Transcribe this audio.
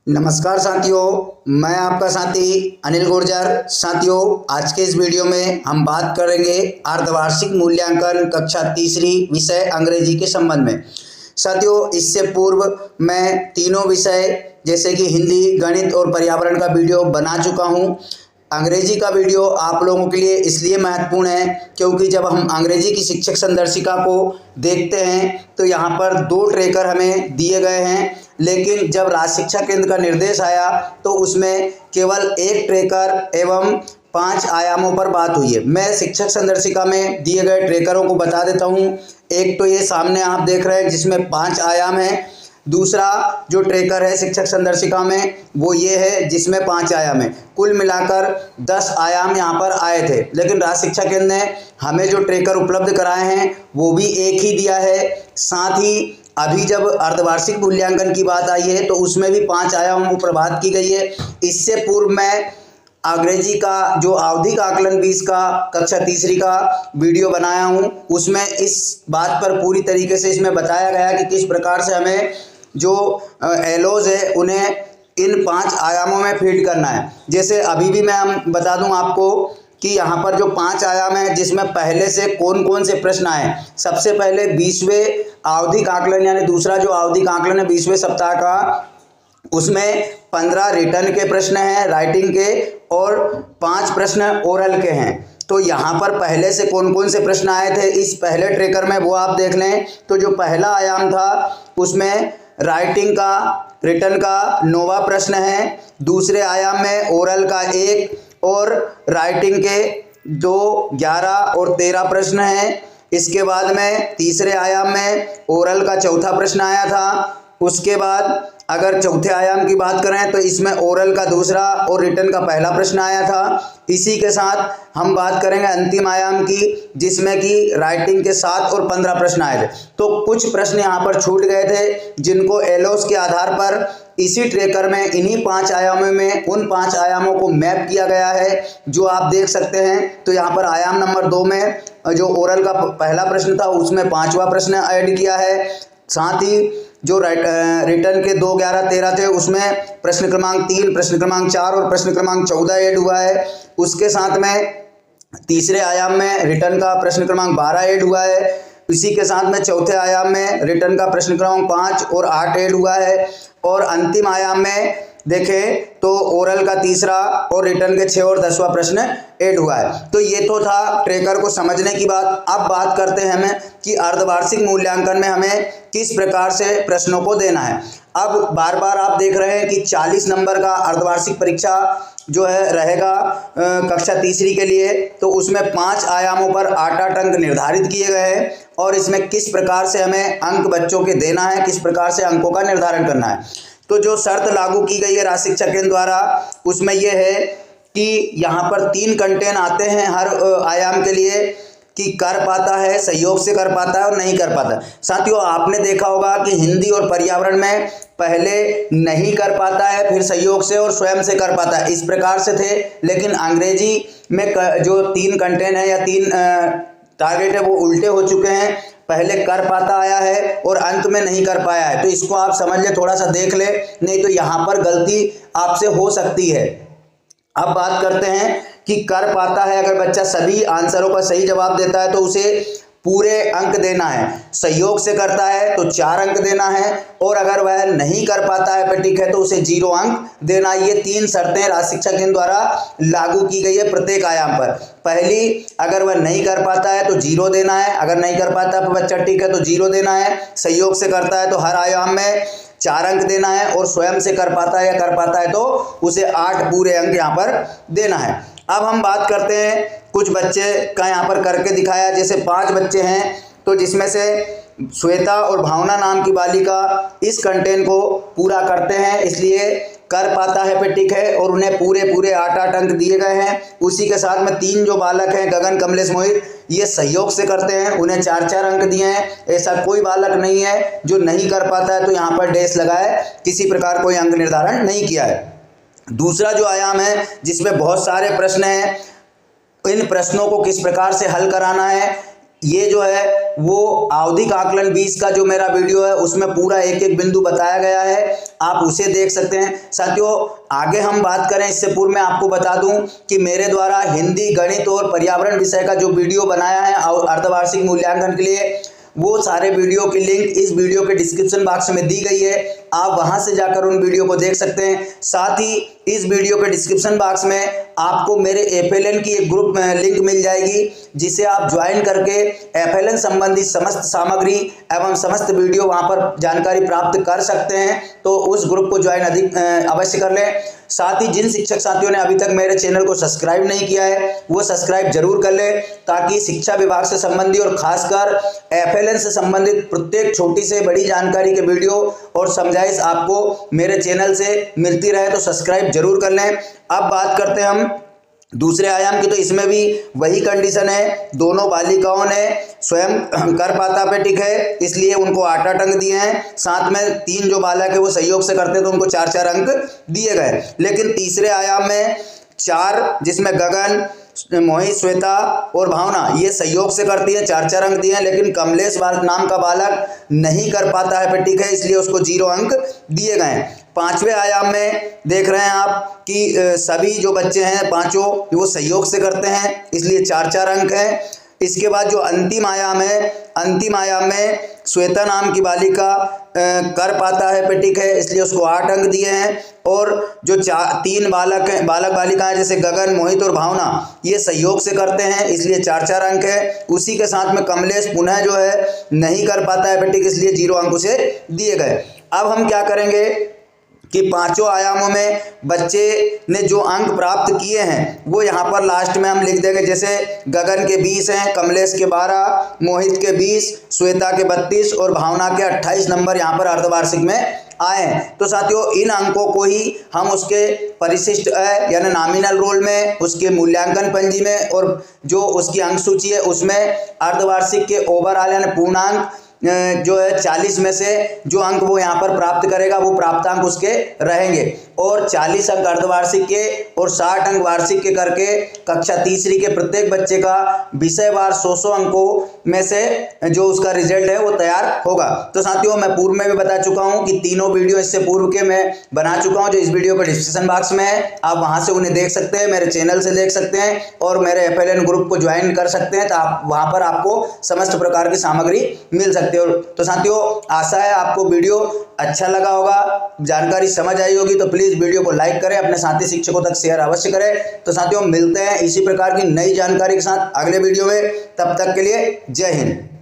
नमस्कार साथियों, मैं आपका साथी अनिल गुर्जर। साथियों, आज के इस वीडियो में हम बात करेंगे अर्धवार्षिक मूल्यांकन कक्षा तीसरी विषय अंग्रेजी के संबंध में। साथियों, इससे पूर्व मैं तीनों विषय जैसे कि हिंदी, गणित और पर्यावरण का वीडियो बना चुका हूं। अंग्रेजी का वीडियो आप लोगों के लिए इसलिए महत्वपूर्ण है क्योंकि जब हम अंग्रेजी की शिक्षक संदर्शिका को देखते हैं तो यहाँ पर 2 ट्रैकर हमें दिए गए हैं, लेकिन जब राज्य शिक्षा केंद्र का निर्देश आया तो उसमें केवल 1 ट्रैकर एवं 5 आयामों पर बात हुई है। मैं शिक्षक संदर्शिका में दिए गए ट्रैकरों को बता देता हूँ। एक तो ये सामने आप देख रहे हैं जिसमें 5 आयाम है। दूसरा जो ट्रैकर है शिक्षक संदर्शिका में वो ये है जिसमें 5 आयाम है। कुल मिलाकर 10 आयाम यहाँ पर आए थे, लेकिन राज्य शिक्षा केंद्र ने हमें जो ट्रैकर उपलब्ध कराए हैं वो भी एक ही दिया है। साथ ही अभी जब अर्धवार्षिक मूल्यांकन की बात आई है तो उसमें भी 5 आयामों पर बात की गई है। इससे पूर्व मैं अंग्रेजी का जो आवधिक आकलन 20 का कक्षा तीसरी का वीडियो बनाया हूँ, उसमें इस बात पर पूरी तरीके से इसमें बताया गया कि किस प्रकार से हमें जो एलोज है उन्हें इन 5 आयामों में फीड करना है। जैसे अभी भी मैं बता दूं आपको कि यहाँ पर जो 5 आयाम है जिसमें पहले से कौन कौन से प्रश्न आए। सबसे पहले 20वें आवधिक आकलन यानी दूसरा जो आवधिक आकलन है 20वें सप्ताह का, उसमें 15 रिटर्न के प्रश्न हैं राइटिंग के और 5 प्रश्न ओरल के हैं। तो यहाँ पर पहले से कौन कौन से प्रश्न आए थे इस पहले ट्रैकर में वो आप देख लें। तो जो पहला आयाम था उसमें राइटिंग का रिटर्न का 9वां प्रश्न है। दूसरे आयाम में ओरल का 1 और राइटिंग के 2, 11 और 13 प्रश्न हैं। इसके बाद में तीसरे आयाम में ओरल का 4था प्रश्न आया था। उसके बाद अगर चौथे आयाम की बात करें तो इसमें ओरल का 2रा और रिटर्न का पहला प्रश्न आया था। इसी के साथ हम बात करेंगे अंतिम आयाम की जिसमें कि राइटिंग के 7 और 15 प्रश्न आए थे। तो कुछ प्रश्न यहाँ पर छूट गए थे जिनको एलोस के आधार पर इसी ट्रैकर में इन्हीं 5 आयामों में उन 5 आयामों को मैप किया गया है जो आप देख सकते हैं। तो यहाँ पर आयाम नंबर 2 में जो ओरल का पहला प्रश्न था उसमें 5वां प्रश्न ऐड किया है। साथ ही जो रिटर्न के 2, 11, 13 थे उसमें प्रश्न क्रमांक 3, प्रश्न क्रमांक 4 और प्रश्न क्रमांक 14 ऐड हुआ है। उसके साथ में तीसरे आयाम में रिटर्न का प्रश्न क्रमांक 12 ऐड हुआ है। इसी के साथ में चौथे आयाम में रिटर्न का प्रश्न क्रमांक 5 और 8 ऐड हुआ है। और अंतिम आयाम में देखें तो ओरल का 3रा और रिटर्न के 6 और 10वां प्रश्न ऐड हुआ है। तो ये तो था ट्रैकर को समझने की बात। अब बात करते हैं हमें कि अर्धवार्षिक मूल्यांकन में हमें किस प्रकार से प्रश्नों को देना है। अब बार बार आप देख रहे हैं कि 40 नंबर का अर्धवार्षिक परीक्षा जो है रहेगा कक्षा तीसरी के लिए। तो उसमें 5 आयामों पर 8-8 अंक निर्धारित किए गए हैं और इसमें किस प्रकार से हमें अंक बच्चों के देना है, किस प्रकार से अंकों का निर्धारण करना है। तो जो शर्त लागू की गई है राज्य शिक्षा केंद्र द्वारा उसमें यह है कि यहाँ पर 3 कंटेंट आते हैं हर आयाम के लिए कि कर पाता है, सहयोग से कर पाता है और नहीं कर पाता। साथियों, आपने देखा होगा कि हिंदी और पर्यावरण में पहले नहीं कर पाता है, फिर सहयोग से और स्वयं से कर पाता है, इस प्रकार से थे। लेकिन अंग्रेजी में जो 3 कंटेंट है या 3 टारगेट है वो उल्टे हो चुके हैं। पहले कर पाता आया है और अंत में नहीं कर पाया है। तो इसको आप समझ ले, थोड़ा सा देख ले, नहीं तो यहाँ पर गलती आपसे हो सकती है। अब बात करते हैं कि कर पाता है, अगर बच्चा सभी आंसरों का सही जवाब देता है तो उसे पूरे अंक देना है। सहयोग से करता है तो 4 अंक देना है और अगर वह नहीं कर पाता है ठीक है तो उसे 0 अंक देना। ये 3 शर्तें राज्य शिक्षा केंद्र द्वारा लागू की गई है प्रत्येक आयाम पर। पहली, अगर वह नहीं कर पाता है तो 0 देना है, अगर नहीं कर पाता बच्चा ठीक है तो 0 देना है। सहयोग से करता है तो हर आयाम में 4 अंक देना है और स्वयं से कर पाता है या कर पाता है तो उसे 8 पूरे अंक यहाँ पर देना है। अब हम बात करते हैं कुछ बच्चे का यहाँ पर करके दिखाया। जैसे 5 बच्चे हैं तो जिसमें से श्वेता और भावना नाम की बालिका इस कंटेंट को पूरा करते हैं, इसलिए कर पाता है पे टिक है और उन्हें पूरे 8-8 अंक दिए गए हैं। उसी के साथ में 3 जो बालक हैं गगन, कमलेश, मोहित, ये सहयोग से करते हैं, उन्हें 4-4 अंक दिए हैं। ऐसा कोई बालक नहीं है जो नहीं कर पाता है तो यहाँ पर डैश लगाए, किसी प्रकार कोई अंक निर्धारण नहीं किया है। दूसरा जो आयाम है जिसमें बहुत सारे प्रश्न हैं, इन प्रश्नों को किस प्रकार से हल कराना है ये जो है वो आवधिक आकलन 20 का जो मेरा वीडियो है उसमें पूरा एक एक बिंदु बताया गया है, आप उसे देख सकते हैं। साथियों आगे हम बात करें इससे पूर्व मैं आपको बता दूं कि मेरे द्वारा हिंदी, गणित और पर्यावरण विषय का जो वीडियो बनाया है अर्धवार्षिक मूल्यांकन के लिए, वो सारे वीडियो की लिंक इस वीडियो के डिस्क्रिप्शन बॉक्स में दी गई है, आप वहां से जाकर उन वीडियो को देख सकते हैं। साथ ही इस वीडियो के डिस्क्रिप्शन बॉक्स में आपको मेरे FLN की एक ग्रुप में लिंक मिल जाएगी, जिसे आप ज्वाइन करके FLN संबंधित समस्त सामग्री एवं समस्त वीडियो वहां पर जानकारी प्राप्त कर सकते हैं। तो उस ग्रुप को ज्वाइन अवश्य कर लें। साथ ही जिन शिक्षक साथियों ने अभी तक मेरे चैनल को सब्सक्राइब नहीं किया है वो सब्सक्राइब जरूर कर ले, ताकि शिक्षा विभाग से संबंधी और खासकर FLN से संबंधित प्रत्येक छोटी से बड़ी जानकारी के वीडियो और समझाइश आपको मेरे चैनल से मिलती रहे। तो सब्सक्राइब जरूर कर लें। अब बात करते हैं हम दूसरे आयाम की। तो इसमें भी वही कंडीशन है, दोनों बालिकाओं ने स्वयं करपाता पे टिक है, इसलिए उनको 8-8 अंक दिए हैं। साथ में 3 जो बालक है वो सहयोग से करते हैं तो उनको 4-4 अंक दिए गए। लेकिन तीसरे आयाम में 4, जिसमें गगन, मोहित, श्वेता और भावना ये सहयोग से करती है, 4-4 अंक दिए हैं। लेकिन कमलेश नाम का बालक नहीं कर पाता है पे टिक है, इसलिए उसको 0 अंक दिए गए। 5वें आयाम में देख रहे हैं आप कि सभी जो बच्चे हैं पांचों वो सहयोग से करते हैं, इसलिए 4-4 अंक हैं। इसके बाद जो अंतिम आयाम है, अंतिम आयाम में श्वेता नाम की बालिका कर पाता है पे टिक है, इसलिए उसको 8 अंक दिए हैं। और जो 3 बालक बालिकाएं जैसे गगन, मोहित और भावना ये सहयोग से करते हैं, इसलिए 4-4 अंक है। उसी के साथ में कमलेश पुनः जो है नहीं कर पाता है पे टिक, इसलिए 0 अंक उसे दिए गए। अब हम क्या करेंगे कि पांचों आयामों में बच्चे ने जो अंक प्राप्त किए हैं वो यहाँ पर लास्ट में हम लिख देंगे। जैसे गगन के 20 हैं, कमलेश के 12, मोहित के 20, श्वेता के 32 और भावना के 28 नंबर यहाँ पर अर्धवार्षिक में आए हैं। तो साथियों इन अंकों को ही हम उसके परिशिष्ट यानी नॉमिनल रोल में, उसके मूल्यांकन पंजी में और जो उसकी अंक सूची है उसमें अर्धवार्षिक के ओवरऑल यानी पूर्णांक जो है 40 में से जो अंक वो यहाँ पर प्राप्त करेगा वो प्राप्तांक उसके रहेंगे। और 40 अंक अर्धवार्षिक के और 60 अंक वार्षिक के करके कक्षा तीसरी के प्रत्येक बच्चे का विषयवार 100 अंकों में से जो उसका रिजल्ट है वो तैयार होगा। तो साथियों मैं पूर्व में भी बता चुका हूँ कि तीनों वीडियो इससे पूर्व के मैं बना चुका हूँ, जो इस वीडियो का डिस्क्रिप्शन बॉक्स में है, आप वहाँ से उन्हें देख सकते हैं, मेरे चैनल से देख सकते हैं और मेरे FLN ग्रुप को ज्वाइन कर सकते हैं। तो आप वहाँ पर आपको समस्त प्रकार की सामग्री मिल सकती है। तो साथियों आशा है आपको वीडियो अच्छा लगा होगा, जानकारी समझ आई होगी। तो प्लीज वीडियो को लाइक करें, अपने साथी शिक्षकों तक शेयर अवश्य करें। तो साथियों मिलते हैं इसी प्रकार की नई जानकारी के साथ अगले वीडियो में, तब तक के लिए जय हिंद।